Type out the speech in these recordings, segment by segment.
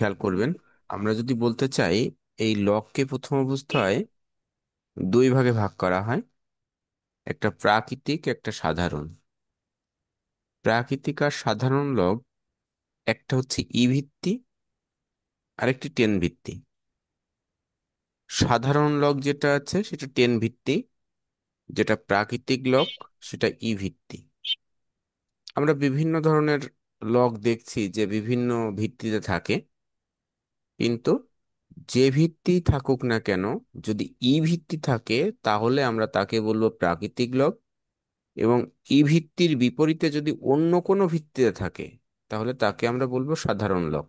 খেয়াল করবেন, আমরা যদি বলতে চাই এই লগকে প্রথম অবস্থায় দুই ভাগে ভাগ করা হয়, একটা প্রাকৃতিক একটা সাধারণ। প্রাকৃতিক আর সাধারণ লগ, একটা হচ্ছে ই ভিত্তি আরেকটি টেন ভিত্তি। সাধারণ লগ যেটা আছে সেটা টেন ভিত্তি, যেটা প্রাকৃতিক লগ সেটা ই ভিত্তি। আমরা বিভিন্ন ধরনের লগ দেখছি যে বিভিন্ন ভিত্তিতে থাকে, কিন্তু যে ভিত্তি থাকুক না কেন, যদি ই ভিত্তি থাকে তাহলে আমরা তাকে বলবো প্রাকৃতিক লগ, এবং ই ভিত্তির বিপরীতে যদি অন্য কোনো ভিত্তিতে থাকে তাহলে তাকে আমরা বলবো সাধারণ লগ,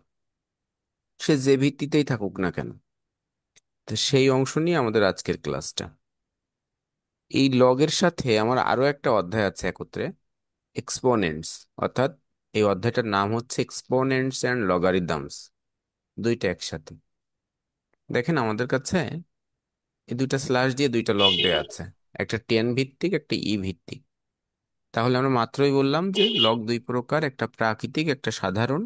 সে যে ভিত্তিতেই থাকুক না কেন। তো সেই অংশ নিয়ে আমাদের আজকের ক্লাসটা। এই লগের সাথে আমার আরো একটা অধ্যায় আছে একত্রে, এক্সপোনেন্টস, অর্থাৎ এই অধ্যায়টার নাম হচ্ছে এক্সপোনেন্টস অ্যান্ড লগারিদমস, দুইটা একসাথে। দেখেন আমাদের কাছে এই দুইটা স্ল্যাশ দিয়ে দুইটা লগ দেয়া আছে, একটা টেন ভিত্তিক একটা ই ভিত্তিক। তাহলে আমরা মাত্রই বললাম যে লগ দুই প্রকার, একটা প্রাকৃতিক একটা সাধারণ।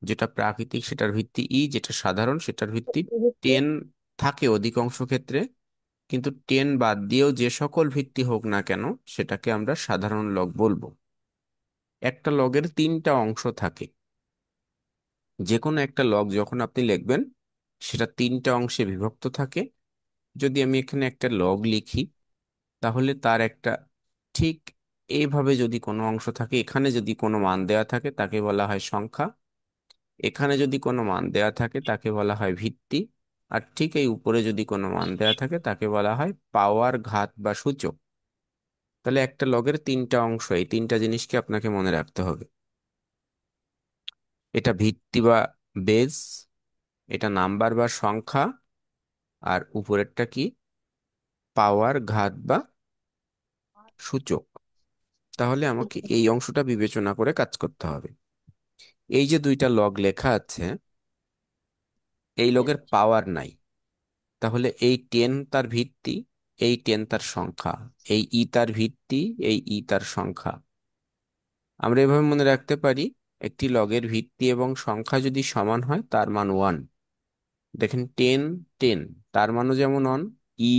যেটা প্রাকৃতিক সেটার ভিত্তি ই, যেটা সাধারণ সেটার ভিত্তি টেন থাকে অধিকাংশ ক্ষেত্রে, কিন্তু টেন বাদ দিয়েও যে সকল ভিত্তি হোক না কেন সেটাকে আমরা সাধারণ লগ বলবো। একটা লগের তিনটা অংশ থাকে। যে কোনো একটা লগ যখন আপনি লিখবেন সেটা তিনটা অংশে বিভক্ত থাকে। যদি আমি এখানে একটা লগ লিখি তাহলে তার একটা ঠিক এইভাবে যদি কোনো অংশ থাকে, এখানে যদি কোনো মান দেয়া থাকে তাকে বলা হয় সংখ্যা, এখানে যদি কোনো মান দেয়া থাকে তাকে বলা হয় ভিত্তি, আর ঠিক এই উপরে যদি কোনো মান দেয়া থাকে তাকে বলা হয় পাওয়ার, ঘাত বা সূচক। তাহলে একটা লগের তিনটা অংশ, এই তিনটা জিনিসকে আপনাকে মনে রাখতে হবে। এটা ভিত্তি বা বেজ, এটা নাম্বার বা সংখ্যা, আর উপরেরটা কি, পাওয়ার, ঘাত বা সূচক। তাহলে আমাকে এই অংশটা বিবেচনা করে কাজ করতে হবে। এই যে দুইটা লগ লেখা আছে, এই লগের পাওয়ার নাই, তাহলে এই টেন তার ভিত্তি, এই টেন তার সংখ্যা, এই ই তার ভিত্তি, এই ই তার সংখ্যা। আমরা এভাবে মনে রাখতে পারি, একটি লগের ভিত্তি এবং সংখ্যা যদি সমান হয় তার মান ওয়ান। দেখেন টেন, টেন, তার মানও যেমন অন, ই,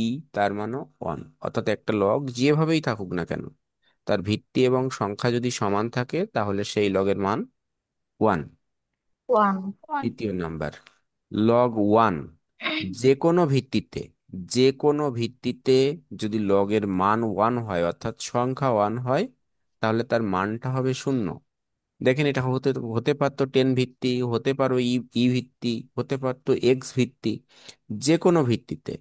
ই, তার মানও ওয়ান। অর্থাৎ একটা লগ যেভাবেই থাকুক না কেন, তার ভিত্তি এবং সংখ্যা যদি সমান থাকে তাহলে সেই লগের মান ওয়ান। ওয়ান। তৃতীয় নাম্বার, লগ ওয়ান। যে কোনো ভিত্তিতে, যে কোনো ভিত্তিতে যদি লগের মান ওয়ান হয় অর্থাৎ সংখ্যা ওয়ান হয়, তাহলে তার মানটা হবে শূন্য। দেখেন এটা হতে হতে পারতো টেন ভিত্তি, হতে পারো ই, ই ভিত্তি, হতে পারতো এক্স ভিত্তি। যে কোনো ভিত্তিতে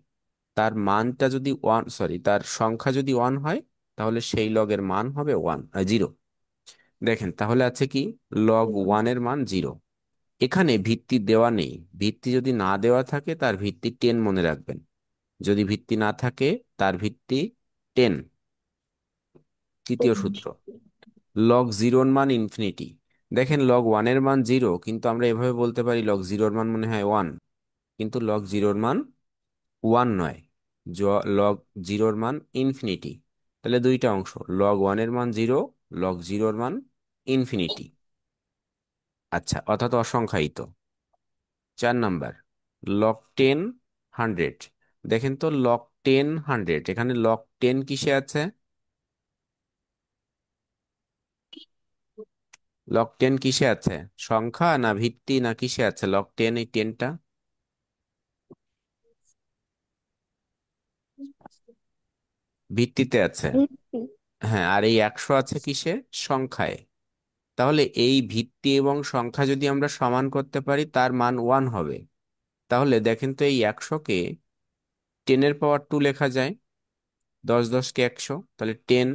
তার মানটা যদি ওয়ান, সরি, তার সংখ্যা যদি ওয়ান হয় তাহলে সেই লগের মান হবে ওয়ান, জিরো। দেখেন তাহলে আছে কি, লগ ওয়ানের মান জিরো। এখানে ভিত্তি দেওয়া নেই, ভিত্তি যদি না দেওয়া থাকে তার ভিত্তি টেন মনে রাখবেন, যদি ভিত্তি না থাকে তার ভিত্তি টেন। তৃতীয় সূত্র, লগ জিরোর মান ইনফিনিটি। দেখেন লগ ওয়ানের মান জিরো, কিন্তু আমরা এভাবে বলতে পারি লগ জিরোর মান মনে হয় ওয়ান, কিন্তু লগ জিরোর মান ওয়ান নয়, লগ জিরোর মান ইনফিনিটি। তাহলে দুইটা অংশ, লগ ওয়ানের মান জিরো, লগ জিরোর মান ইনফিনিটি। আচ্ছা, অর্থাৎ অসংখ্যায়িত। চার নাম্বার, লগ টেন হান্ড্রেড। দেখেন তো লগ টেন হান্ড্রেড, এখানে লগ টেন কিসে আছে, লগ টেন কিসে আছে, সংখ্যা না ভিত্তি না কিসে আছে লগ টেন, এই টেনটা ভিত্তিতে আছে। ভিত্তি। হ্যাঁ, আর এই একশো আছে কিসে, সংখ্যায়। তাহলে এই ভিত্তি এবং সংখ্যা যদি আমরা সমান করতে পারি তার মান ওয়ান হবে। তাহলে দেখেন তো এই একশোকে টেনের পাওয়ার টু লেখা যায়, দশ দশকে একশো, তাহলে ten,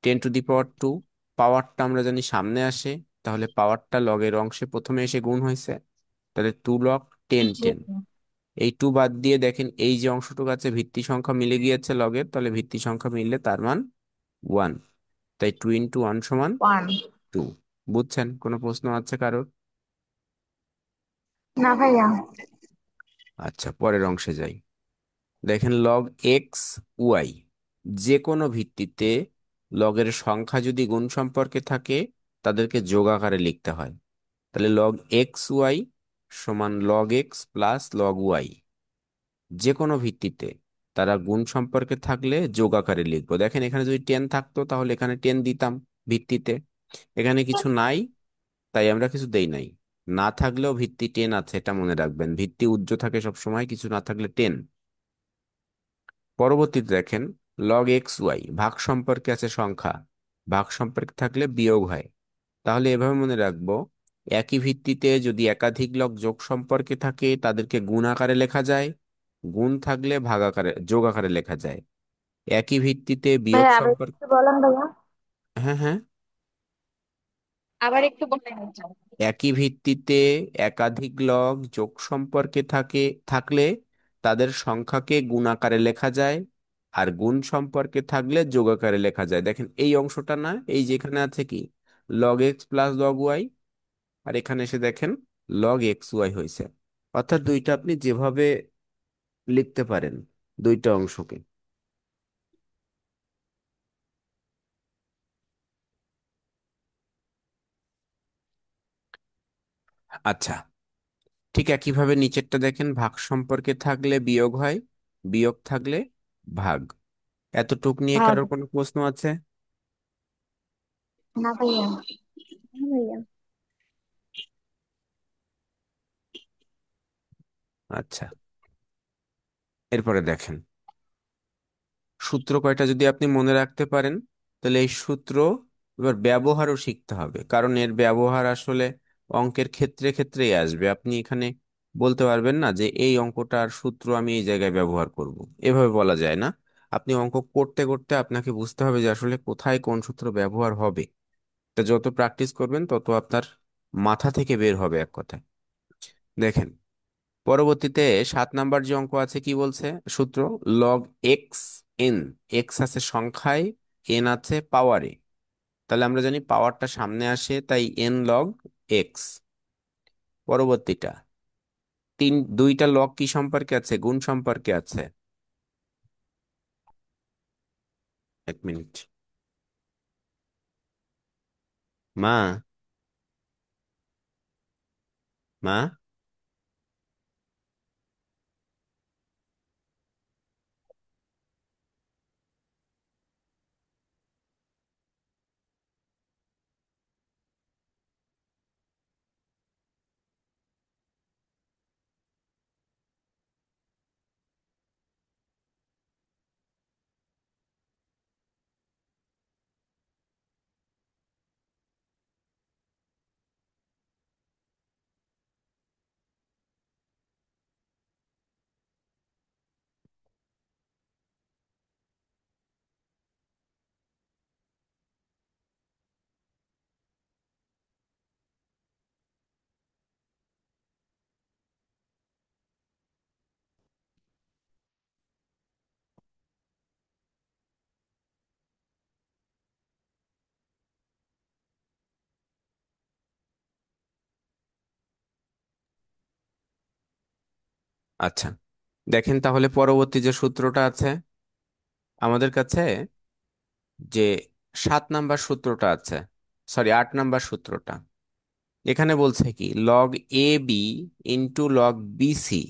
ten to the power two. পাওয়ারটা আমরা জানি সামনে আসে, তাহলে পাওয়ারটা লগের অংশে প্রথমে এসে গুণ হয়েছে, তাহলে টু লগ টেন, জি। টেন। এই টু বাদ দিয়ে দেখেন এই যে অংশটুকু আছে ভিত্তি সংখ্যা মিলে গিয়েছে লগের, তাহলে ভিত্তি সংখ্যা মিললে তার মান ওয়ান। তাই টু ইন্টু ওয়ান সমান ওয়ান। টু। বুঝছেন? কোনো প্রশ্ন আছে কারোর? না ভাইয়া। আচ্ছা, পরের অংশে যাই। দেখেন লগ এক্স ওয়াই, যে কোনো ভিত্তিতে লগের সংখ্যা যদি গুণ সম্পর্কে থাকে তাদেরকে যোগ আকারে লিখতে হয়। তাহলে লগ এক্স ওয়াই সমান log x plus log Y, যে কোনো ভিত্তিতে তারা গুণ সম্পর্কে থাকলে যোগ আকারে লিখবো। দেখেন এখানে যদি 10 থাকতো তাহলে এখানে 10 দিতাম ভিত্তিতে। এখানে কিছু নাই, তাই আমরা কিছু দেই নাই। না থাকলেও ভিত্তি 10 আছে, এটা মনে রাখবেন। ভিত্তি উজ্জ্ব থাকে সবসময়, কিছু না থাকলে 10। পরবর্তীতে দেখেন লগ এক্স ওয়াই ভাগ সম্পর্কে আছে সংখ্যা, ভাগ সম্পর্কে থাকলে বিয়োগ হয়। তাহলে এভাবে মনে রাখবো, একই ভিত্তিতে যদি একাধিক লগ যোগ সম্পর্কে থাকে তাদেরকে গুণ আকারে লেখা যায়, গুণ থাকলে ভাগ আকারে যোগ আকারে লেখা যায়। একই ভিত্তিতে বিয়োগ ভাইয়া আবার সম্পর্ক। একটু বলেন ভাইয়া। হ্যাঁ, হ্যাঁ। আবার একটু বলেন। একই ভিত্তিতে একাধিক লগ যোগ সম্পর্কে থাকলে তাদের সংখ্যাকে গুণ আকারে লেখা যায়, আর গুণ সম্পর্কে থাকলে যোগ আকারে লেখা যায়। দেখেন এই অংশটা না, এই যেখানে আছে কি log x plus log y, আর এখানে এসে দেখেন লগ এক্স ওয়াই হয়েছে। অর্থাৎ দুইটা আপনি যেভাবে লিখতে পারেন দুইটা অংশকে। আচ্ছা, ঠিক একইভাবে নিচেরটা দেখেন, ভাগ সম্পর্কে থাকলে বিয়োগ হয়, বিয়োগ থাকলে ভাগ। এতটুক নিয়ে ভাগ। কারোর কোনো প্রশ্ন আছে? না ভাইয়া। হ্যাঁ ভাইয়া। আচ্ছা, এরপরে দেখেন সূত্র কয়টা যদি আপনি মনে রাখতে পারেন, তাহলে এই সূত্র এবার ব্যবহারও শিখতে হবে, কারণ এর ব্যবহার আসলে অঙ্কের ক্ষেত্রে ক্ষেত্রেই আসবে। আপনি এখানে বলতে পারবেন না যে এই অঙ্কটার সূত্র আমি এই জায়গায় ব্যবহার করব, এভাবে বলা যায় না। আপনি অঙ্ক করতে করতে আপনাকে বুঝতে হবে যে আসলে কোথায় কোন সূত্র ব্যবহার হবে। তা যত প্র্যাকটিস করবেন তত আপনার মাথা থেকে বের হবে এক কথায়। দেখেন পরবর্তীতে 7 নাম্বার যে অঙ্ক আছে কি বলছে, সূত্র লগ এক্স এন। এক্স আছে সংখ্যায়, এন আছে পাওয়ারে। তাহলে আমরা জানি পাওয়ারটা সামনে আসে, তাই এন লগ এক্স। পরবর্তীটা দুইটা লগ কি সম্পর্কে আছে, গুণ সম্পর্কে আছে। 1 মিনিট। মা, মা। আচ্ছা, দেখেন তাহলে পরবর্তী যে সূত্রটা আছে আমাদের কাছে, যে 7 নাম্বার সূত্রটা আছে, সরি 8 নাম্বার সূত্রটা, এখানে বলছে কি log a b into log b c.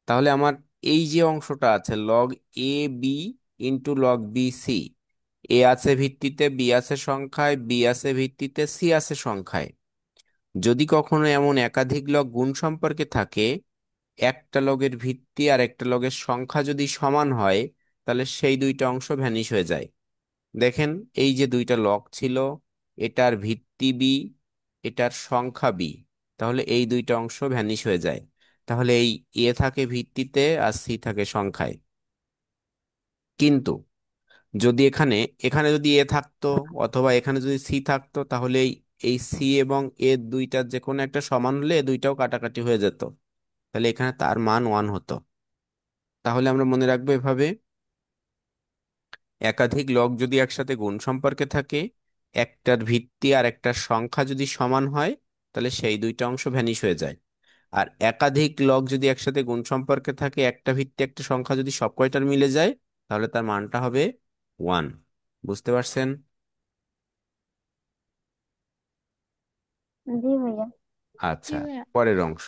তাহলে আমার এই যে অংশটা আছে log a b into log b c, a আছে ভিত্তিতে, বি আছে সংখ্যায়, বি আছে ভিত্তিতে, সি আছে সংখ্যায়। যদি কখনো এমন একাধিক লগ গুণ সম্পর্কে থাকে, একটা লগের ভিত্তি আর একটা লগের সংখ্যা যদি সমান হয়, তাহলে সেই দুইটা অংশ ভ্যানিশ হয়ে যায়। দেখেন এই যে দুইটা লগ ছিল, এটার ভিত্তি বি, এটার সংখ্যা বি, তাহলে এই দুইটা অংশ ভ্যানিশ হয়ে যায়। তাহলে এই এ থাকে ভিত্তিতে আর সি থাকে সংখ্যায়। কিন্তু যদি এখানে এখানে যদি এ থাকতো অথবা এখানে যদি সি থাকতো, তাহলে এই এই সি এবং এ দুইটার যে কোনো একটা সমান হলে এ দুইটাও কাটাকাটি হয়ে যেত, তাহলে এখানে তার মান 1 হতো। তাহলে আমরা মনে রাখবো এভাবে, একাধিক লগ যদি একসাথে গুণ সম্পর্কে থাকে, একটার ভিত্তি আর একটার সংখ্যা যদি সমান হয়, তাহলে সেই দুইটা অংশ ভ্যানিশ হয়ে যায়। আর একাধিক লগ যদি একসাথে গুণ সম্পর্কে থাকে, একটা ভিত্তি একটা সংখ্যা যদি সব কয়টার মিলে যায়, তাহলে তার মানটা হবে 1। বুঝতে পারছেন? জি ভাইয়া। জি আচ্ছা, ভাইয়া। পরের অংশ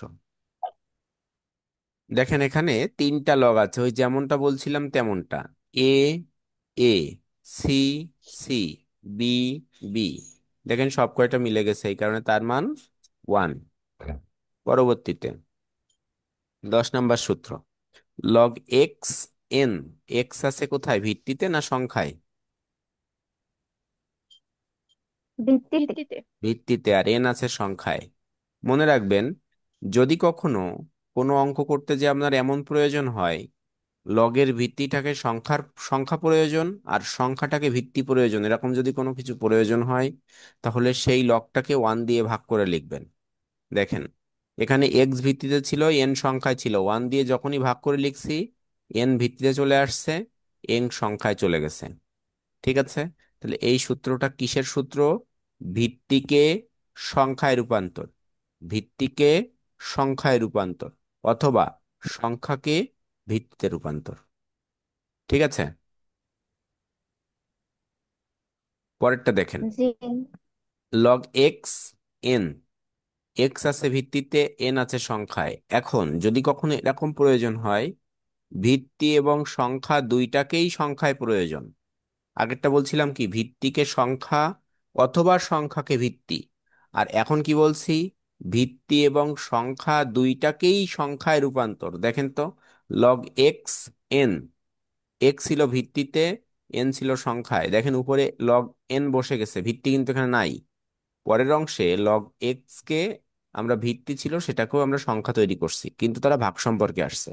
দেখেন, এখানে তিনটা লগ আছে, ওই যেমনটা বলছিলাম তেমনটা। এ, এ, সি, সি, বি, বি। দেখেন সব কয়টা মিলে গেছে, এই কারণে তার মান 1। পরবর্তীতে 10 নম্বর সূত্র, লগ এক্স এন। এক্স আছে কোথায়, ভিত্তিতে না সংখ্যায়? ভিত্তিতে। ভিত্তিতে, আর এন আছে সংখ্যায়। মনে রাখবেন, যদি কখনো কোনো অঙ্ক করতে যে আপনার এমন প্রয়োজন হয়, লগের ভিত্তিটাকে সংখ্যা প্রয়োজন আর সংখ্যাটাকে ভিত্তি প্রয়োজন, এরকম যদি কোনো কিছু প্রয়োজন হয়, তাহলে সেই লগটাকে 1 দিয়ে ভাগ করে লিখবেন। দেখেন, এখানে এক্স ভিত্তিতে ছিল, এন সংখ্যায় ছিল, 1 দিয়ে যখনই ভাগ করে লিখছি, এন ভিত্তিতে চলে আসছে, এন সংখ্যায় চলে গেছে। ঠিক আছে, তাহলে এই সূত্রটা কিসের সূত্র? ভিত্তিকে সংখ্যায় রূপান্তর, ভিত্তিকে সংখ্যায় রূপান্তর, অথবা সংখ্যাকে ভিত্তিতে রূপান্তর। ঠিক আছে, পরেরটা দেখেন, জি। Log x n. এক্স আছে ভিত্তিতে, এন আছে সংখ্যায়। এখন যদি কখনো এরকম প্রয়োজন হয়, ভিত্তি এবং সংখ্যা দুইটাকেই সংখ্যায় প্রয়োজন। আগেরটা বলছিলাম কি, ভিত্তিকে সংখ্যা অথবা সংখ্যাকে ভিত্তি। আর এখন কি বলছি, ভিত্তি এবং সংখ্যা দুইটাকেই সংখ্যায় রূপান্তর। দেখেন তো, লগ এক্স এন, এক্স ছিল ভিত্তিতে, এন ছিল সংখ্যায়। দেখেন উপরে লগ এন বসে গেছে, ভিত্তি কিন্তু এখানে নাই। পরের অংশে লগ এক্স কে আমরা ভিত্তি ছিল সেটাকেও আমরা সংখ্যা তৈরি করছি, কিন্তু তারা ভাগ সম্পর্কে আসছে।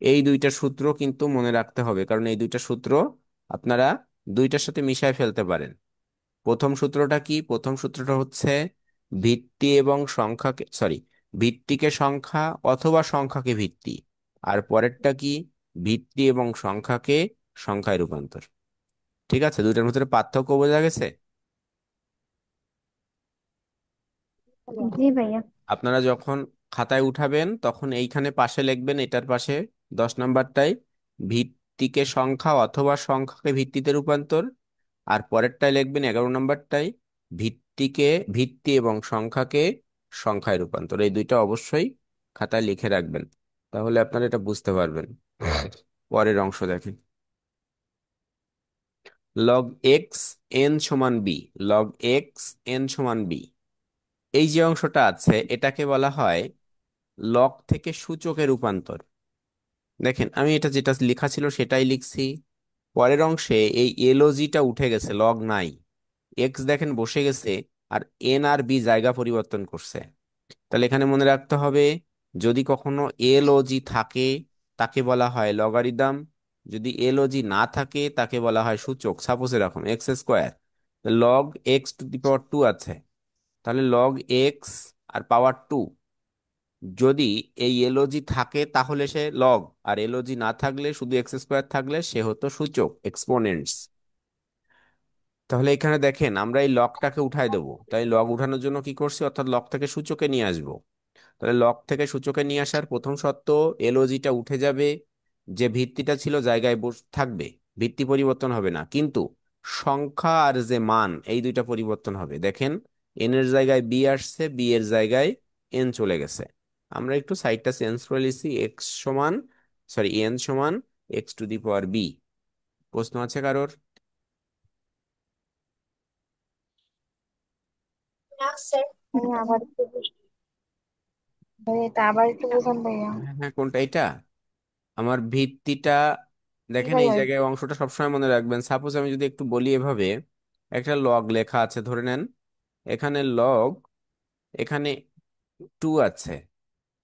এই দুইটা সূত্র কিন্তু মনে রাখতে হবে, কারণ এই দুইটা সূত্র আপনারা দুইটার সাথে মিশায় ফেলতে পারেন। প্রথম সূত্রটা কি? প্রথম সূত্রটা হচ্ছে ভিত্তি এবং সংখ্যাকে, সরি, ভিত্তিকে সংখ্যা অথবা সংখ্যাকে ভিত্তি। আর পরেরটা কি? ভিত্তি এবং সংখ্যাকে সংখ্যায় রূপান্তর। ঠিক আছে, দুইটার মধ্যে পার্থক্য বোঝা গেছে? জি ভাইয়া। আপনারা যখন খাতায় উঠাবেন তখন এইখানে পাশে লিখবেন, এটার পাশে 10 নাম্বারটাই ভিত্তিকে সংখ্যা অথবা সংখ্যাকে ভিত্তিতে রূপান্তর। আর পরেরটায় লিখবেন 11 নাম্বারটাই ভিত্তিকে, ভিত্তি এবং সংখ্যাকে সংখ্যায় রূপান্তর। এই দুইটা অবশ্যই খাতায় লিখে রাখবেন, তাহলে আপনারা এটা বুঝতে পারবেন। পরের অংশ দেখেন, লগ এক্স এন সমান বি। লগ এক্স এন সমান বি, এই যে অংশটা আছে এটাকে বলা হয় লগ থেকে সূচকে রূপান্তর। দেখেন আমি এটা যেটা লেখা ছিল সেটাই লিখছি। পরের অংশে এই এলওজিটা উঠে গেছে, লগ নাই। এক্স দেখেন বসে গেছে, আর এন আর বি জায়গা পরিবর্তন করছে। তাহলে এখানে মনে রাখতে হবে, যদি কখনো এলওজি থাকে তাকে বলা হয় লগারিদম, যদি এলওজি না থাকে তাকে বলা হয় সূচক। সাপোজ এরকম x square, log x to the power 2 আছে, তাহলে লগ এক্স আর পাওয়ার 2। যদি এই এলওজি থাকে তাহলে সে লগ, আর এলওজি না থাকলে, শুধু এক্স স্কোয়ার থাকলে সে হতো সূচক, এক্সপোনেন্টস। তাহলে এখানে দেখেন আমরা এই লগটাকে উঠাই দেবো, তাই লগ উঠানোর জন্য কি করছি, অর্থাৎ লগ থেকে সূচকে নিয়ে আসবো। তাহলে লগ থেকে সূচকে নিয়ে আসার প্রথম শর্ত, এলওজিটা উঠে যাবে, যে ভিত্তিটা ছিল জায়গায় থাকবে, ভিত্তি পরিবর্তন হবে না, কিন্তু সংখ্যা আর যে মান এই দুইটা পরিবর্তন হবে। দেখেন, এন এর জায়গায় বি আসছে, বি এর জায়গায় এন চলে গেছে। আমরা একটু সাইডটা চেঞ্জ করে লিখছি, এক্স সমান, সরি, এন সমান X to the power B. প্রশ্ন আছে কারোর? না স্যার। ভাইয়া আবার একটু ভাইয়া, এটা আবার একটু বোঝান ভাইয়া। হ্যাঁ হ্যাঁ, কোনটা এটা? আমার ভিত্তিটা, জি দেখেন এই ভাইয়া। জায়গায় অংশটা সবসময় মনে রাখবেন। সাপোজ আমি যদি একটু বলি এভাবে, একটা লগ লেখা আছে ধরে নেন, এখানে লগ, এখানে 2 আছে,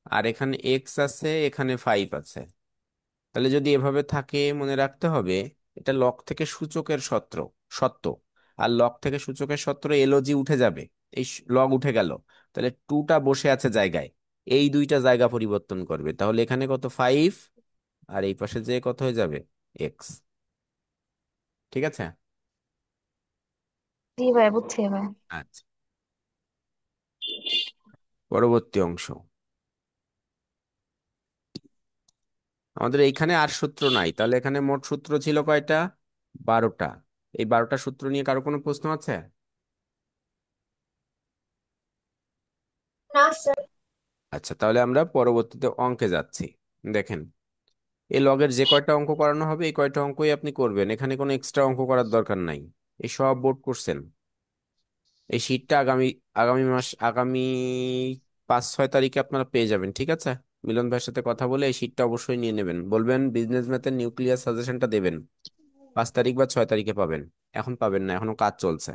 আর এখানে এক্স আছে, এখানে 5 আছে। তাহলে যদি এভাবে থাকে, মনে রাখতে হবে এটা লগ থেকে সূচকের সত্য। আর লগ থেকে সূচকের সত্য, এলওজি উঠে যাবে, এই লগ উঠে গেল, তাহলে 2টা বসে আছে জায়গায়, এই দুইটা জায়গা পরিবর্তন করবে। তাহলে এখানে কত, 5, আর এই পাশে যে কত হয়ে যাবে, এক্স। ঠিক আছে। জি ভাইয়া, বুঝছি এবার। আচ্ছা, পরবর্তী অংশ, আমাদের এইখানে আর সূত্র নাই, তাহলে এখানে মোট সূত্র ছিল কয়টা, 12টা। এই 12টা সূত্র নিয়ে কারো কোনো প্রশ্ন আছে? আচ্ছা, তাহলে আমরা পরবর্তীতে অঙ্কে যাচ্ছি। দেখেন, এই লগের যে কয়টা অঙ্ক করানো হবে এই কয়টা অঙ্কই আপনি করবেন, এখানে কোনো এক্সট্রা অঙ্ক করার দরকার নাই। এই সব বোর্ড করছেন। এই শীটটা আগামী আগামী 5-6 তারিখে আপনারা পেয়ে যাবেন, ঠিক আছে? মিলন ভাইয়ের সাথে কথা বলে এই শীটটা অবশ্যই নিয়ে নেবেন, বলবেন বিজনেস ম্যাথের নিউক্লিয়ার সাজেশনটা দেবেন। 5 তারিখ বা 6 তারিখে পাবেন। এখন পাবেন না, এখনো কাজ চলছে।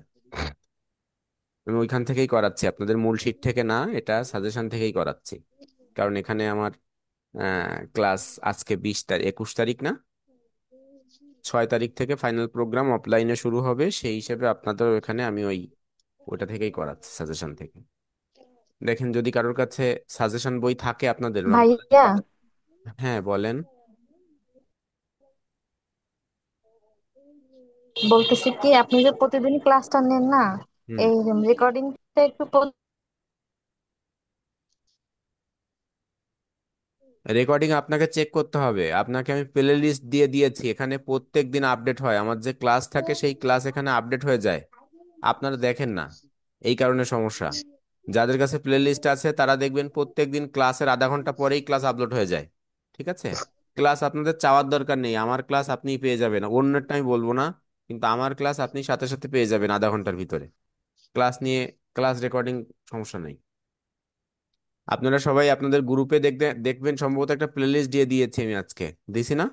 আমি ওইখান থেকেই করাচ্ছি, আপনাদের মূল শীট থেকে না, এটা সাজেশন থেকেই করাচ্ছি। কারণ এখানে আমার ক্লাস আজকে 20 তারিখ, 21 তারিখ না, 6 তারিখ থেকে ফাইনাল প্রোগ্রাম অফলাইনে শুরু হবে, সেই হিসেবে আপনাদের এখানে আমি ওইটা থেকেই করাচ্ছি, সাজেশন থেকে। দেখেন, যদি কারোর কাছে সাজেশন বই থাকে আপনাদের আপনারা ভাইয়া, হ্যাঁ বলেন। বলতেছি কি আপনি যে প্রতিদিন ক্লাসটা নেন না, হুম। এই রেকর্ডিংটা একটু রেকর্ডিং আপনাকে চেক করতে হবে, আপনাকে আমি প্লে লিস্ট দিয়ে দিয়েছি, এখানে প্রত্যেক দিন আপডেট হয়, আমার যে ক্লাস থাকে সেই ক্লাস এখানে আপডেট হয়ে যায়। আপনারা দেখেন না, এই কারণে সমস্যা। যাদের কাছে প্লে লিস্ট আছে তারা দেখবেন প্রত্যেক দিন ক্লাসের আধা ঘন্টা পরেই ক্লাস আপলোড হয়ে যায়। ঠিক আছে? ক্লাস আপনাদের চাওয়ার দরকার নেই, আমার ক্লাস আপনি পেয়ে যাবেন, অন্যেরটা আমি বলবো না, কিন্তু আমার ক্লাস আপনি সাথে সাথে পেয়ে যাবেন আধা ঘন্টার ভিতরে। ক্লাস নিয়ে, ক্লাস রেকর্ডিং সমস্যা নেই। আপনারা সবাই আপনাদের গ্রুপে দেখবেন সম্ভবত একটা প্লেলিস্ট দিয়ে দিয়েছি আমি আজকে, দিছি না?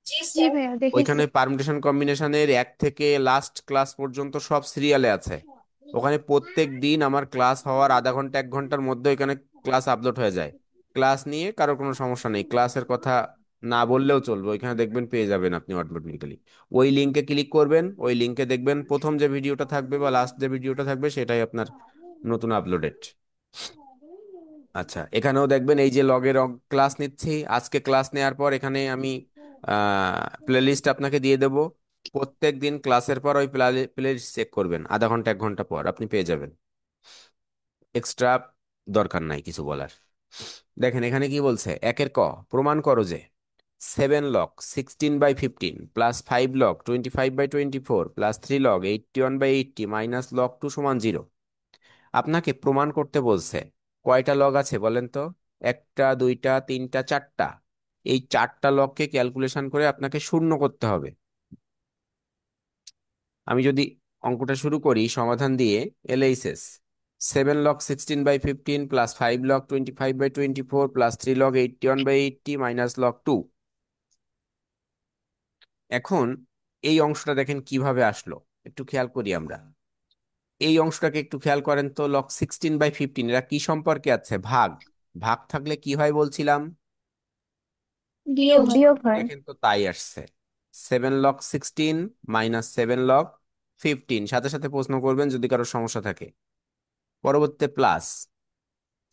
জি ভাইয়া দেখেছি। ওইখানে পারমুটেশন কম্বিনেশনের 1 থেকে লাস্ট ক্লাস পর্যন্ত সব সিরিয়ালে আছে। ওখানে প্রত্যেক দিন আমার ক্লাস হওয়ার আধা ঘন্টা 1 ঘন্টার মধ্যে ওইখানে ক্লাস আপলোড হয়ে যায়। ক্লাস নিয়ে কারোর কোনো সমস্যা নেই, ক্লাসের কথা না বললেও চলবে, ওইখানে দেখবেন পেয়ে যাবেন আপনি অটোমেটিক্যালি। ওই লিঙ্কে ক্লিক করবেন, ওই লিঙ্কে দেখবেন প্রথম যে ভিডিওটা থাকবে বা লাস্ট যে ভিডিওটা থাকবে সেটাই আপনার নতুন আপলোডেড। আচ্ছা, এখানেও দেখবেন এই যে লগের ক্লাস নিচ্ছি, আজকে ক্লাস নেওয়ার পর এখানে আমি প্লেলিস্ট আপনাকে দিয়ে দেব। প্রত্যেক দিন ক্লাসের পর ওই প্লেলিস্ট চেক করবেন, আধা ঘন্টা 1 ঘন্টা পর আপনি পেয়ে যাবেন। এক্সট্রা দরকার নাই কিছু বলার। দেখেন এখানে কি বলছে, একের ক, প্রমাণ করো যে 7 log 16/15 plus 5 log 25/24 plus 3 log 81/80 minus log 2 সমান 0। আপনাকে প্রমাণ করতে বলছে। কয়টা লগ আছে বলেন তো? একটা, দুইটা, তিনটা, চারটা। এই চারটা লগকে ক্যালকুলেশন করে আপনাকে শূন্য করতে হবে। আমি যদি অঙ্কটা শুরু করি সমাধান দিয়ে, LHS 7 log 16/15 plus 5 log 25/24 plus 3 log 81/80 minus log 2। এখন এই অংশটা দেখেন কিভাবে আসলো, একটু খেয়াল করি আমরা। এই অংশটাকে একটু খেয়াল করেন তো, log 16/15 এরা কি সম্পর্কে আছে? ভাগ। ভাগ থাকলে কি হয় বলছিলাম? বিয়োগ বিয়োগ হয়। দেখেন তো তাই আসছে। 7 log 16 মাইনাস 7 log 15, সাথে সাথে প্রশ্ন করবেন যদি কারো সমস্যা থাকে। পরবর্তীতে প্লাস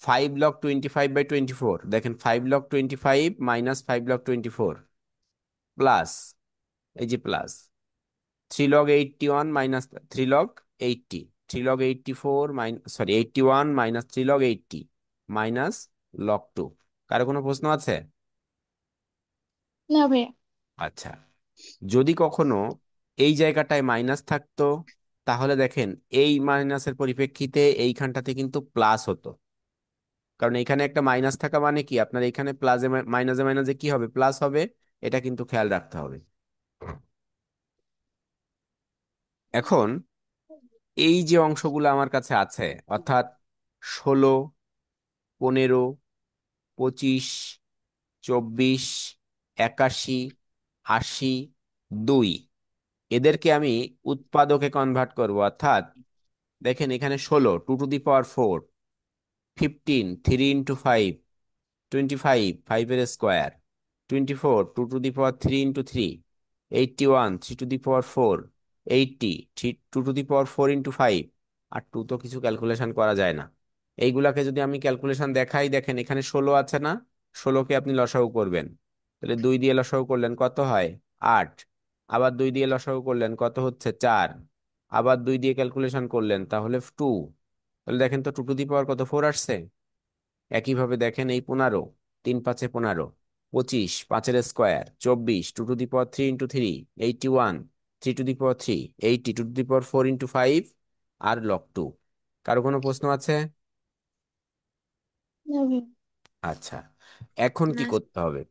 5 log 25/24, দেখেন 5 log 25 মাইনাস 5 log 24 প্লাস, এই যে plus 3 log 81 minus 3 log 80, 3 log 84 minus, sorry 81 minus 3 log 80 minus log 2। কারো কোনো প্রশ্ন আছে? না ভাইয়া। আচ্ছা, যদি কখনো এই জায়গাটায় মাইনাস থাকতো তাহলে দেখেন এই মাইনাসের পরিপ্রেক্ষিতে এইখানটাতে কিন্তু প্লাস হতো। কারণ এখানে একটা মাইনাস থাকা মানে কি, আপনার এখানে প্লাসে মাইনাসে মাইনাসে কি হবে, প্লাস হবে। এটা কিন্তু খেয়াল রাখতে হবে। এখন এই যে অংশগুলো আমার কাছে আছে, অর্থাৎ 16, 15, 25, 24, 81, 80, 2, এদেরকে আমি উৎপাদকে কনভার্ট করব, অর্থাৎ দেখেন এখানে 16 2 টু দি পাওয়ার 4, 15 3 × 5, 25 5 এর square, 24 2 to the power 3 × 3, 81 3 to the power 4, 80 2 to the power 4 × 5। আর 2 তো কিছু ক্যালকুলেশন করা যায় না। এইগুলাকে যদি আমি ক্যালকুলেশন দেখাই, দেখেন এখানে 16 আছে না, 16কে আপনি লসাগু করবেন, তাহলে 2 দিয়ে লসাগু করলেন কত হয়? 8। আবার 2 দিয়ে লসাগু করলেন কত হচ্ছে? 4। আবার 2 দিয়ে ক্যালকুলেশন করলেন তাহলে 2। তাহলে দেখেন তো 2 টু দি পাওয়ার কত, 4 আসছে। একইভাবে দেখেন এই 15, 3 × 5 = 15, 25 5 এর square, 24 2 to the power 3 × 3, 81 3 to the power 3, 80 2 to the power 4 × 5 আর log 2। কারো কোনো প্রশ্ন আছে? না ভাইয়া। আচ্ছা, এখন কি করতে হবে?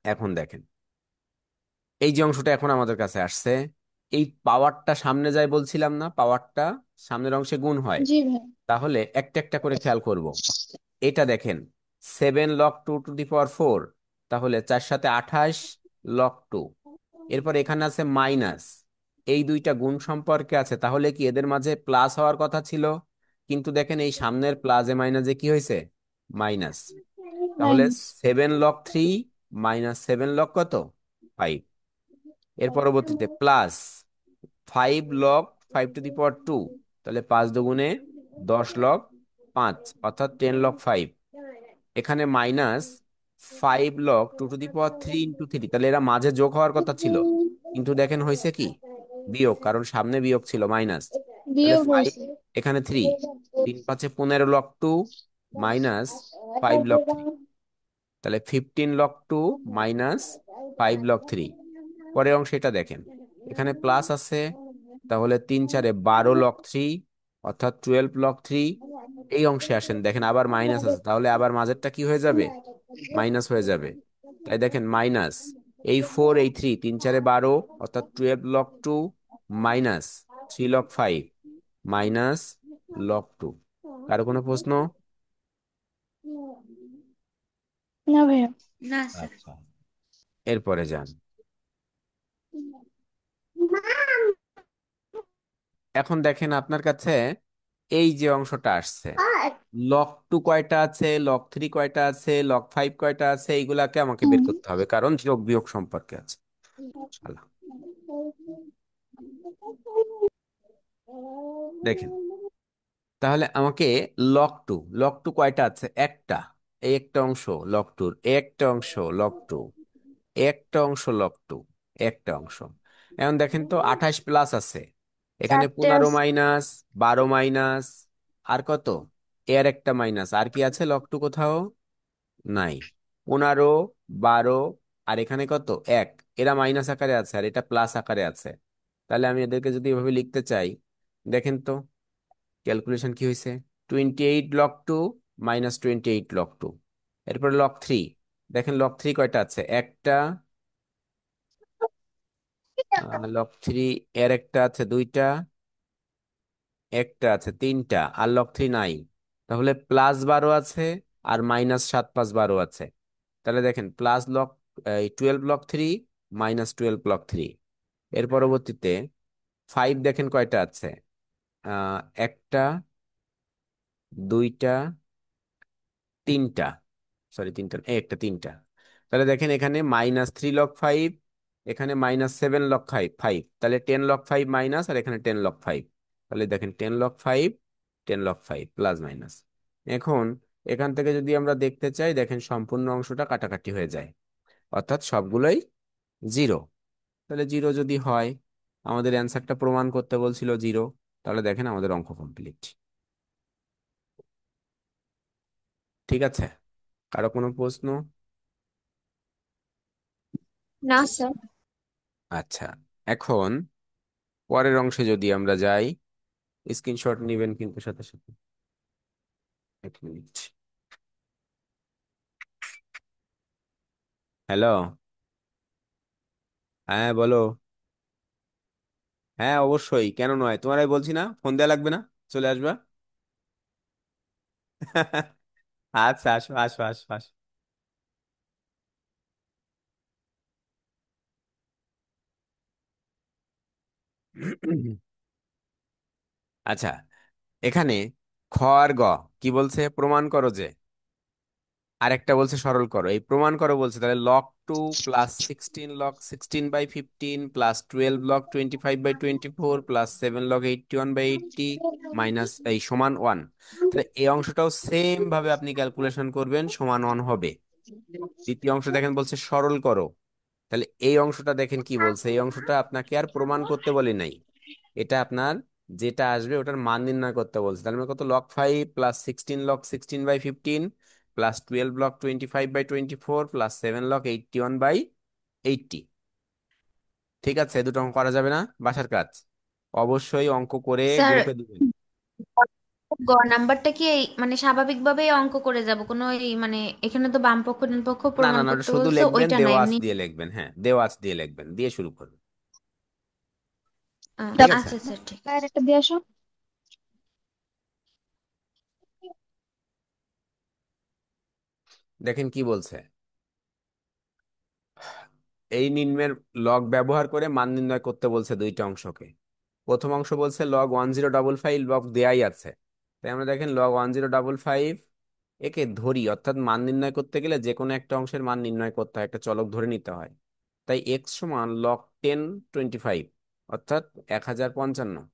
এখন দেখেন, এই যে অংশটা এখন আমাদের কাছে আসছে, এই পাওয়ারটা সামনে যায় বলছিলাম না, পাওয়ারটা সামনের অংশে গুণ হয়। জি ভাইয়া। তাহলে একটা একটা করে খেয়াল করব। এটা দেখেন, 7 log 2 to the power 4, তাহলে 4 সাথে 28 log 2। এরপর এখানে আছে মাইনাস, এই দুইটা গুণ সম্পর্কে আছে, তাহলে কি এদের মাঝে প্লাস হওয়ার কথা ছিল? কিন্তু দেখেন এই সামনের প্লাসে মাইনাসে কি হয়েছে? মাইনাস। তাহলে মাইনাস। 7 log 3 মাইনাস 7 log কত? 5। এর পরবর্তীতে plus 5 log 5 to the power 2, তাহলে 5 দুগুণে 10 log 5, অর্থাৎ 10 log 5। এখানে minus 5 log 2 to the power 3 into 3, তাহলে এরা মাঝে যোগ হওয়ার কথা ছিল, কিন্তু দেখেন হয়েছে কি? বিয়োগ, কারণ সামনে বিয়োগ ছিল মাইনাস। তাহলে বিয়োগ 5, হয়েছে। এখানে 3, 3 × 5 = 15 log 2 মাইনাস 5 log 3, তাহলে 15 log 2 মাইনাস 5 log 3। পরের অংশ এটা দেখেন, এখানে প্লাস আছে, তাহলে 3 × 4 = 12 log 3, অর্থাৎ 12 log 3। এই অংশে আসেন, দেখেন আবার মাইনাস আছে, তাহলে আবার মাঝেরটা কি হয়ে যাবে? মাইনাস হয়ে যাবে। তাই দেখেন মাইনাস, এই 4 এই 3, 3 × 4 = 12, অর্থাৎ 12 log 2 minus 3 log 5 minus log 2। কারো কোনো প্রশ্ন? না ভাইয়া। না স্যার। আচ্ছা, এরপরে যান। এখন দেখেন আপনার কাছে এই যে অংশটা আসছে, log 2 কয়টা আছে, log 3 কয়টা আছে, log 5 কয়টা আছে, এইগুলাকে আমাকে বের করতে হবে, কারণ যোগ বিয়োগ সম্পর্কে আছে। শালা। দেখেন, তাহলে আমাকে লগ টু কয়টা আছে? একটা। এই একটা অংশ log 2, একটা অংশ log 2, একটা অংশ log 2, একটা অংশ। এখন দেখেন তো 28 প্লাস আছে, এখানে চারটে 15 আছে। মাইনাস, 12 মাইনাস, আর কত? এর একটা মাইনাস, আর কি আছে log 2 কোথাও? নাই। 15, 12, আর এখানে কত? এক। এরা মাইনাস আকারে আছে আর এটা প্লাস আকারে আছে। তাহলে আমি এদেরকে যদি এভাবে লিখতে চাই, দেখেন তো ক্যালকুলেশন কি হয়েছে? 28 log 2 মাইনাস 28 log 2। এরপর log 3, দেখেন log 3 কয়টা আছে? একটা। log 3 এর একটা আছে দুইটা, একটা আছে তিনটা, আর log 3 নাই। তাহলে +12 আছে, আর -7 + 5 = 12 আছে। তাহলে দেখেন +12 log 3 -12 log 3। এর পরবর্তীতে 5 দেখেন কয়টা আছে? একটা, দুইটা, তিনটা, সরি তিনটা, একটা, তিনটা। তাহলে দেখেন এখানে -3 log 5, এখানে -7 log 5, তাহলে 10 log 5 মাইনাস, আর এখানে 10 log 5। তাহলে দেখেন 10 log 5, 10 log 5 প্লাস মাইনাস। এখন এখান থেকে যদি আমরা দেখতে চাই, দেখেন সম্পূর্ণ অংশটা কাটাকাটি হয়ে যায়, অর্থাৎ সবগুলোই জিরো। তাহলে জিরো যদি হয়, আমাদের অ্যান্সারটা প্রমাণ করতে বলছিল জিরো, তাহলে দেখেন আমাদের অঙ্ক কমপ্লিট। ঠিক আছে, কারো কোনো প্রশ্ন? না স্যার। আচ্ছা, এখন পরের অংশে যদি আমরা যাই, স্ক্রিনশট নেবেন কিন্তু সাথে সাথে। 1 মিনিট। হ্যালো। হ্যাঁ বলো। হ্যাঁ অবশ্যই, কেন নয়, তোমারাই বলছি না, ফোন দেওয়া লাগবে না, চলে আসবা। আচ্ছা, আসো আসো আসো আসো। আচ্ছা, এখানে খ আর গ কি বলছে? প্রমাণ করো যে। আরেকটা বলছে সরল করো। এই প্রমাণ করো বলছে, তাহলে log 2 +16 log 16/15 +12 log 25/24 +7 log 81/80 minus এই সমান 1। তাহলে এই অংশটাও সেম ভাবে আপনি ক্যালকুলেশন করবেন, সমান 1 হবে। দ্বিতীয় অংশ দেখেন বলছে সরল করো। তাহলে এই অংশটা দেখেন কি বলছে, এই অংশটা আপনাকে আর প্রমাণ করতে বলি নাই, এটা আপনার যেটা আসবে ওটার মান নির্ণয় করতে বলছে। তার মানে কত? log 5 +16 log 16/15 +12 log 25/24 +7 log 81/80। ঠিক আছে, দুটো অঙ্ক করা যাবে না? বাসার কাজ অবশ্যই অঙ্ক করে স্যার, গ্রুপে দিবেন। গ নাম্বারটা কি এই মানে স্বাভাবিকভাবেই অঙ্ক করে যাব, কোনো এই মানে এখানে তো বাম পক্ষ ডান পক্ষ না না প্রমাণ না, ওটা করতে শুধু বলছে, লিখবেন, ওইটা না দেওয়াজ এমনি। দিয়ে লিখবেন, হ্যাঁ দেওয়াজ দিয়ে লিখবেন, দিয়ে শুরু করুন। ঠিক আচ্ছা আছে, স্যার, ঠিক আর আছে। একটা দিয়ে আসো। দেখেন কি বলছে। এই নিম্নের লগ ব্যবহার করে মান নির্ণয় করতে বলছে দুইটা অংশকে। প্রথম অংশ বলছে log 1055 লগ দেয়াই আছে। তাই আমরা দেখেন log 1055 একে ধরি, অর্থাৎ মান নির্ণয় করতে গেলে যে কোনো একটা অংশের মান নির্ণয় করতে হয়, একটা চলক ধরে নিতে হয়। তাই এক্স সমান log 1025, অর্থাৎ 1055।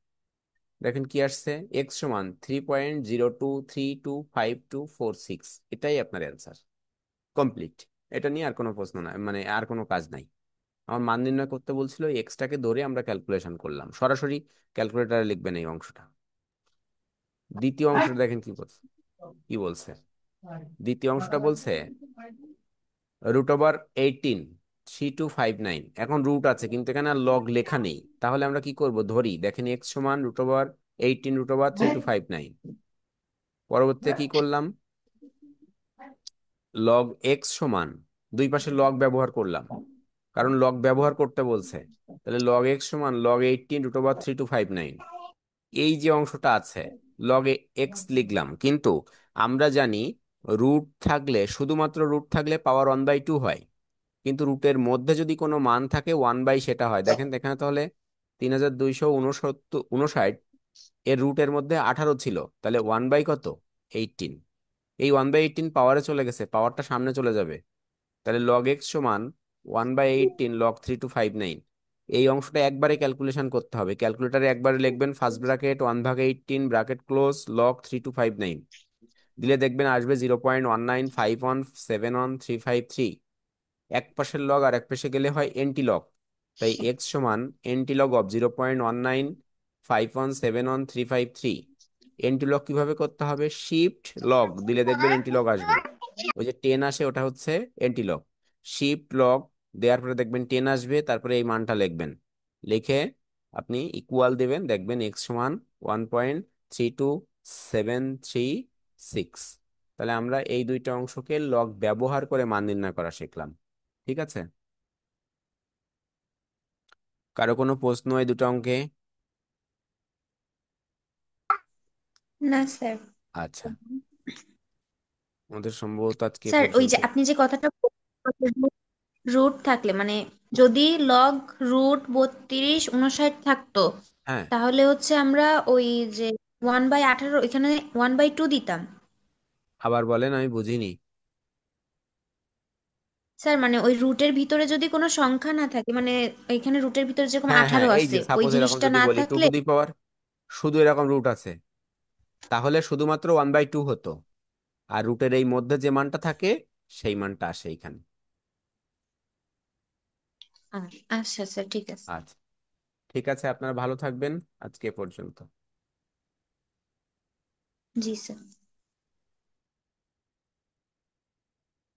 দেখেন কি আসছে, এক্স সমান 3.02325246। এটাই আপনার অ্যান্সার, কমপ্লিট। এটা নিয়ে আর কোনো প্রশ্ন নাই, মানে আর কোনো কাজ নাই। আমার মান নির্ণয় করতে বলছিল, এক্সটাকে ধরে আমরা ক্যালকুলেশন করলাম, সরাসরি ক্যালকুলেটারে লিখবেন এই অংশটা। দ্বিতীয় অংশটা দেখেন কি বলছে, দ্বিতীয় অংশটা বলছে √18 3259। এখন রুট আছে কিন্তু এখানে আর লগ লেখা নেই, তাহলে আমরা কি করব, ধরি। দেখেন এক্স সমান √18 √3259। পরবর্তীতে কি করলাম, লগ এক্স সমান, দুই পাশে লগ ব্যবহার করলাম, কারণ লগ ব্যবহার করতে বলছে। তাহলে লগ এক্স সমান log 18 √3259। এই যে অংশটা আছে, লগে এক্স লিখলাম, কিন্তু আমরা জানি রুট থাকলে, শুধুমাত্র রুট থাকলে পাওয়ার 1/2 হয়, কিন্তু রুটের মধ্যে যদি কোনো মান থাকে 1/, সেটা হয়। দেখেন এখানে তাহলে 3259 এর রুটের মধ্যে 18 ছিল, তাহলে 1/, কত, 18। এই 1/18 পাওয়ারে চলে গেছে, পাওয়ারটা সামনে চলে যাবে। তাহলে লগ এক্স সমান 1/18 log 3259। এই অংশটা একবারে ক্যালকুলেশন করতে হবে, ক্যালকুলেটারে একবারে লিখবেন, first bracket 1/18 bracket close log 3259, দিলে দেখবেন আসবে 0.195171353। এক পাশের লগ আর এক পাশে গেলে হয় এন্টি লগ। তাই এক্স সমান anti log of 0.195171353। Anti log কিভাবে করতে হবে, শিফট লগ দিলে দেখবেন এন্টি লগ আসবে। ওই যে 10 আসে, ওটা হচ্ছে এন্টি লগ। শিফট লগ দেওয়ার পরে দেখবেন 10 আসবে, তারপরে এই মানটা লিখবেন, লিখে আপনি ইকুয়াল দেবেন, দেখবেন এক্স সমান 1.32736। তাহলে আমরা এই দুইটা অংশকে লগ ব্যবহার করে মান নির্ণয় করা শিখলাম। ঠিক আছে, কারো কোনো প্রশ্ন এই দুটো অঙ্কে? না স্যার। আচ্ছা, আমাদের সম্ভবত আজকে এ স্যার ওই পর্যন্ত। যে আপনি যে কথাটা রুট থাকলে মানে যদি লগ √3259 থাকতো, হ্যাঁ, তাহলে হচ্ছে আমরা ওই যে 1/18 এখানে 1/2 দিতাম। আবার বলেন, আমি বুঝিনি। স্যার মানে ওই রুটের ভিতরে যদি কোনো সংখ্যা না থাকে, মানে এখানে রুটের ভিতরে যেরকম হ্যাঁ হ্যাঁ, 18 এই আছে, যে ওই সাপোজ এরকম জিনিসটা যদি না বলি টু থাকলে। টু দি পাওয়ার, শুধু এরকম রুট আছে, তাহলে শুধুমাত্র 1/2 হতো, আর রুটের এই মধ্যে যে মানটা থাকে সেই মানটা আসে এইখানে। আচ্ছা স্যার, ঠিক আছে। আচ্ছা, ঠিক আছে, আপনারা ভালো থাকবেন, আজকে এ পর্যন্ত। জি স্যার।